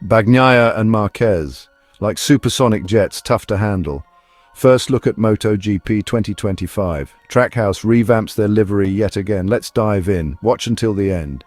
Bagnaia and Marquez, like supersonic jets, tough to handle. First look at MotoGP 2025. Trackhouse revamps their livery yet again. Let's dive in. Watch until the end.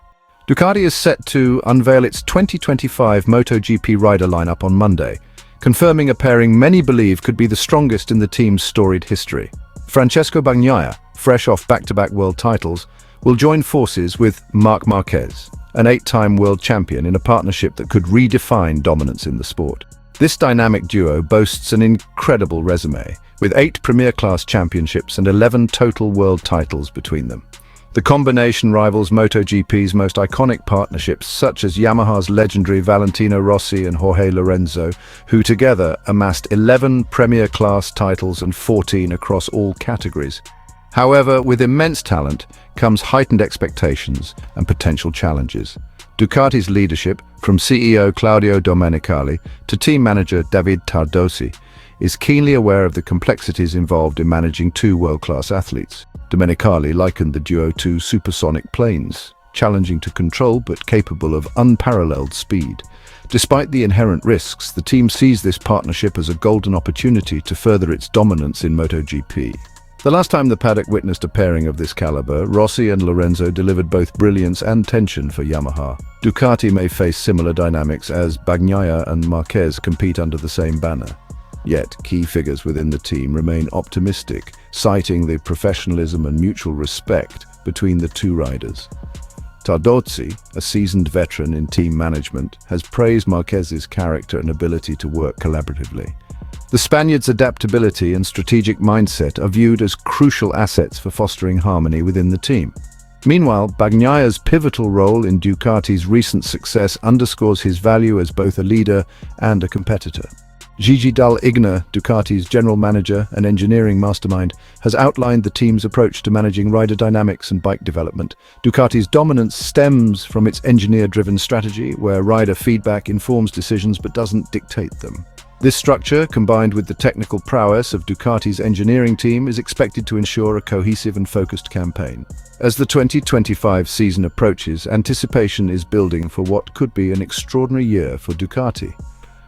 Ducati is set to unveil its 2025 MotoGP rider lineup on Monday, confirming a pairing many believe could be the strongest in the team's storied history. Francesco Bagnaia, fresh off back-to-back world titles, will join forces with Marc Marquez, an 8-time world champion, in a partnership that could redefine dominance in the sport. This dynamic duo boasts an incredible resume, with 8 Premier Class championships and 11 total world titles between them. The combination rivals MotoGP's most iconic partnerships, such as Yamaha's legendary Valentino Rossi and Jorge Lorenzo, who together amassed 11 Premier Class titles and 14 across all categories. However, with immense talent comes heightened expectations and potential challenges. Ducati's leadership, from CEO Claudio Domenicali to team manager David Tardozzi, is keenly aware of the complexities involved in managing 2 world-class athletes. Domenicali likened the duo to supersonic planes, challenging to control but capable of unparalleled speed. Despite the inherent risks, the team sees this partnership as a golden opportunity to further its dominance in MotoGP. The last time the paddock witnessed a pairing of this caliber, Rossi and Lorenzo delivered both brilliance and tension for Yamaha. Ducati may face similar dynamics as Bagnaia and Marquez compete under the same banner. Yet, key figures within the team remain optimistic, citing the professionalism and mutual respect between the 2 riders. Tardozzi, a seasoned veteran in team management, has praised Marquez's character and ability to work collaboratively. The Spaniard's adaptability and strategic mindset are viewed as crucial assets for fostering harmony within the team. Meanwhile, Bagnaia's pivotal role in Ducati's recent success underscores his value as both a leader and a competitor. Gigi Dall'Igna, Ducati's general manager and engineering mastermind, has outlined the team's approach to managing rider dynamics and bike development. Ducati's dominance stems from its engineer-driven strategy, where rider feedback informs decisions but doesn't dictate them. This structure, combined with the technical prowess of Ducati's engineering team, is expected to ensure a cohesive and focused campaign. As the 2025 season approaches, anticipation is building for what could be an extraordinary year for Ducati.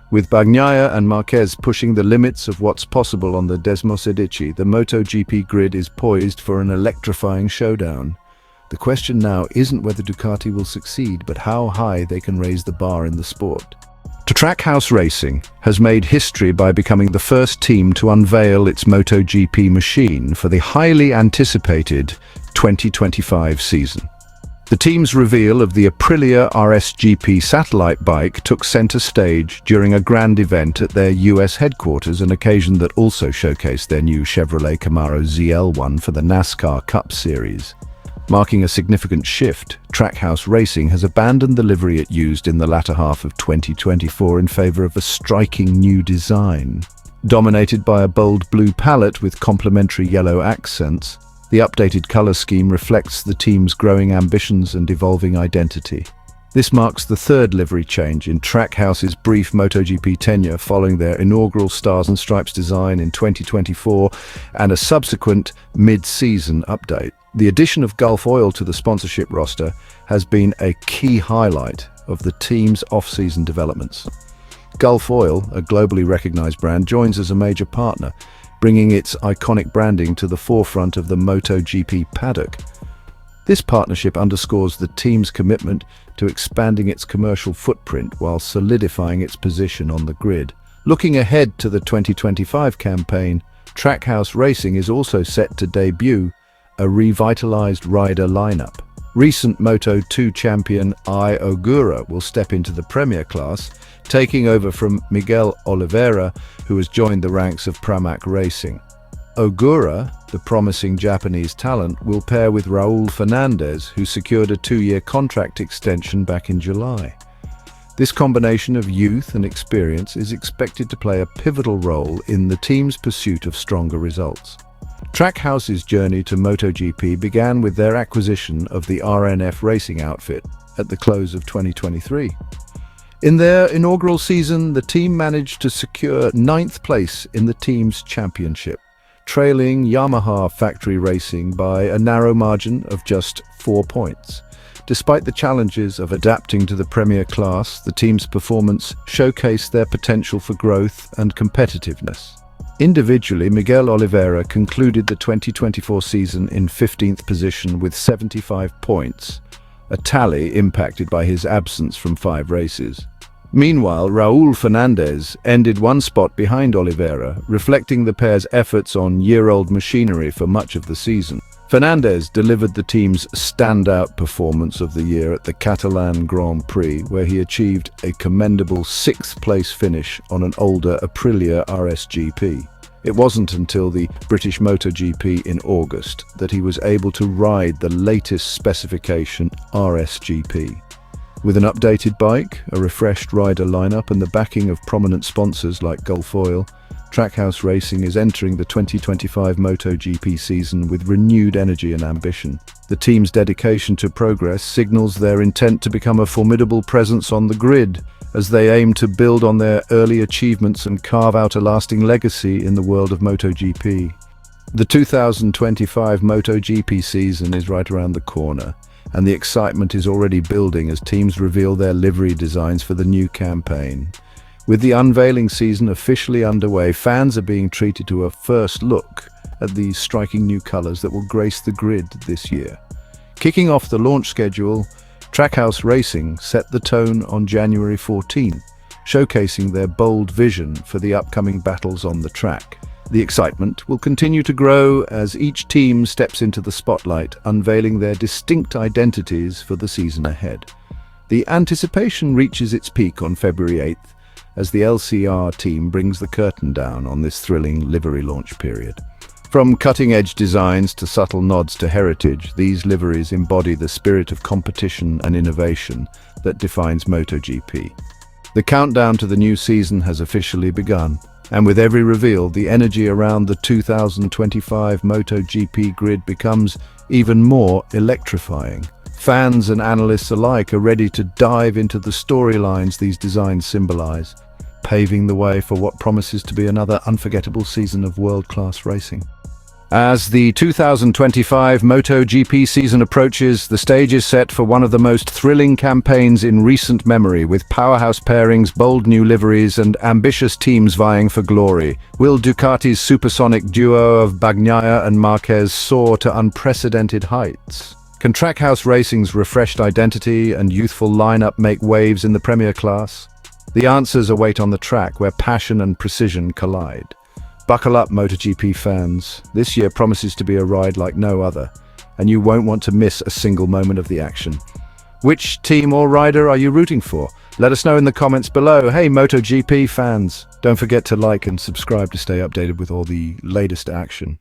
With Bagnaia and Marquez pushing the limits of what's possible on the Desmosedici, the MotoGP grid is poised for an electrifying showdown. The question now isn't whether Ducati will succeed, but how high they can raise the bar in the sport. Trackhouse Racing has made history by becoming the first team to unveil its MotoGP machine for the highly anticipated 2025 season. The team's reveal of the Aprilia RSGP satellite bike took center stage during a grand event at their US headquarters, an occasion that also showcased their new Chevrolet Camaro ZL1 for the NASCAR Cup Series. Marking a significant shift, Trackhouse Racing has abandoned the livery it used in the latter half of 2024 in favor of a striking new design. Dominated by a bold blue palette with complementary yellow accents, the updated color scheme reflects the team's growing ambitions and evolving identity. This marks the 3rd livery change in Trackhouse's brief MotoGP tenure, following their inaugural Stars and Stripes design in 2024 and a subsequent mid-season update. The addition of Gulf Oil to the sponsorship roster has been a key highlight of the team's off-season developments. Gulf Oil, a globally recognized brand, joins as a major partner, bringing its iconic branding to the forefront of the MotoGP paddock. This partnership underscores the team's commitment to expanding its commercial footprint while solidifying its position on the grid. Looking ahead to the 2025 campaign, Trackhouse Racing is also set to debut a revitalized rider lineup. Recent Moto2 champion Ai Ogura will step into the Premier Class, taking over from Miguel Oliveira, who has joined the ranks of Pramac Racing. Ogura, the promising Japanese talent, will pair with Raul Fernandez, who secured a 2-year contract extension back in July. This combination of youth and experience is expected to play a pivotal role in the team's pursuit of stronger results. Trackhouse's journey to MotoGP began with their acquisition of the RNF racing outfit at the close of 2023. In their inaugural season, the team managed to secure 9th place in the team's championship, trailing Yamaha Factory Racing by a narrow margin of just 4 points. Despite the challenges of adapting to the Premier class, the team's performance showcased their potential for growth and competitiveness. Individually, Miguel Oliveira concluded the 2024 season in 15th position with 75 points, a tally impacted by his absence from 5 races. Meanwhile, Raúl Fernandez ended 1 spot behind Oliveira, reflecting the pair's efforts on year-old machinery for much of the season. Fernandez delivered the team's standout performance of the year at the Catalan Grand Prix, where he achieved a commendable 6th-place finish on an older Aprilia RSGP. It wasn't until the British MotoGP in August that he was able to ride the latest specification RSGP. With an updated bike, a refreshed rider lineup, and the backing of prominent sponsors like Gulf Oil, Trackhouse Racing is entering the 2025 MotoGP season with renewed energy and ambition. The team's dedication to progress signals their intent to become a formidable presence on the grid, as they aim to build on their early achievements and carve out a lasting legacy in the world of MotoGP. The 2025 MotoGP season is right around the corner, and the excitement is already building as teams reveal their livery designs for the new campaign. With the unveiling season officially underway, fans are being treated to a first look at these striking new colors that will grace the grid this year. Kicking off the launch schedule, Trackhouse Racing set the tone on January 14, showcasing their bold vision for the upcoming battles on the track. The excitement will continue to grow as each team steps into the spotlight, unveiling their distinct identities for the season ahead. The anticipation reaches its peak on February 8th, as the LCR team brings the curtain down on this thrilling livery launch period. From cutting-edge designs to subtle nods to heritage, these liveries embody the spirit of competition and innovation that defines MotoGP. The countdown to the new season has officially begun, and with every reveal, the energy around the 2025 MotoGP grid becomes even more electrifying. Fans and analysts alike are ready to dive into the storylines these designs symbolize, paving the way for what promises to be another unforgettable season of world-class racing. As the 2025 MotoGP season approaches, the stage is set for one of the most thrilling campaigns in recent memory, with powerhouse pairings, bold new liveries, and ambitious teams vying for glory. Will Ducati's supersonic duo of Bagnaia and Marquez soar to unprecedented heights? Can Trackhouse Racing's refreshed identity and youthful lineup make waves in the Premier class? The answers await on the track, where passion and precision collide. Buckle up, MotoGP fans. This year promises to be a ride like no other, and you won't want to miss a single moment of the action. Which team or rider are you rooting for? Let us know in the comments below. Hey, MotoGP fans, don't forget to like and subscribe to stay updated with all the latest action.